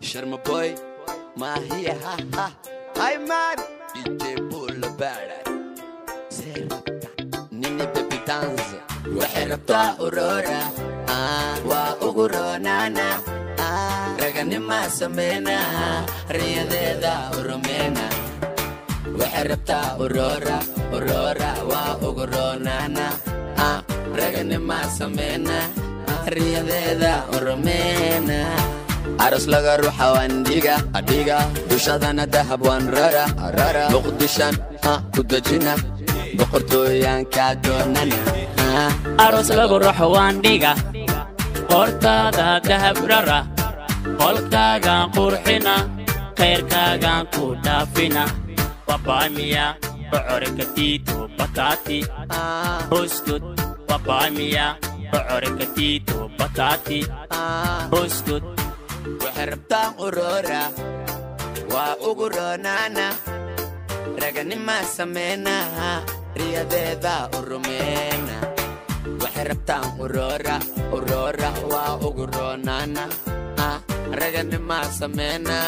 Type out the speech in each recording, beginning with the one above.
Sharma boy, Mahia, ha ha. Hi man, DJ Bull Barrett. Nini baby dance. Wahirapta Aurora, wa uguronana. Ragani masamena, riyadeda urumena. Wahirapta Aurora, Aurora, wa uguronana. Ragani masamena, riyadeda urumena. Aros laga ruha wandiga adiga dushadana dahab wan rara muqdishan kudajina boqortooyan ka doonana Aros laga ruha wandiga hortada dahab rara qolkaaga qurxina khayrkaaga ku dhaafina wabaamiya bocorkatiito batati hostud wabaamiya bocorkatiito batati hostud Wahirapta Aurora, wa uguronana. Ragani masamena, riyadeda urumena. Wahirapta Aurora, Aurora, wa uguronana. Ragani masamena,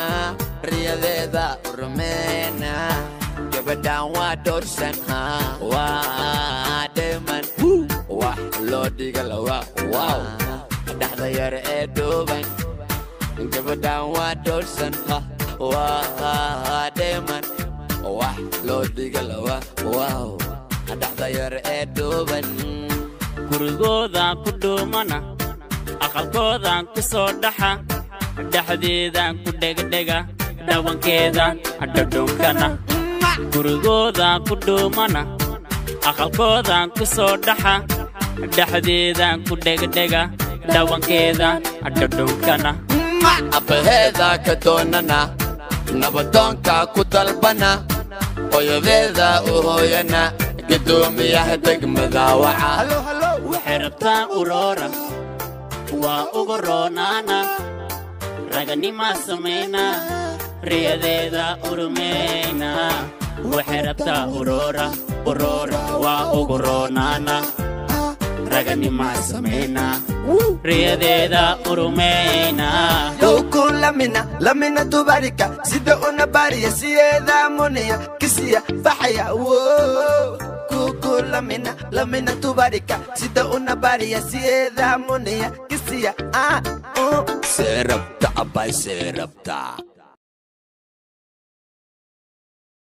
riyadeda urumena. Gabadhan wa dorsan, wa deman, wa lodigal wa wow. Dahda yar eduban. Gabadhan wa dorsan wa deman wa lodigal wa wow adahda yar eduban gurigooda ku dhuumana aqalkooda ku soo dhaxa dhaxdeeda ku dhegdhega dhawankeeda adhadhunkana gurigooda ku dhuumana aqalkooda ku soo dhaxa dhaxdeeda ku dhegdhega dhawankeeda adhadhunkana Abaheda ka doonana nabadonka ku dalbana hooyadeeda u hooyana gadoomiyaha degmada waca Wahirapta Aurora wa uguronana raganima sameyna riyadeeda urumeyna Wahirapta Aurora Aurora wa uguronana raganima sameyna riyadeda urumeyna Luku lamina tubarika sida una bariya siyeda munia kisiya fahaya Kuku lamina tubarika sida una bariya siyeda munia kisiya Serapta abay serapta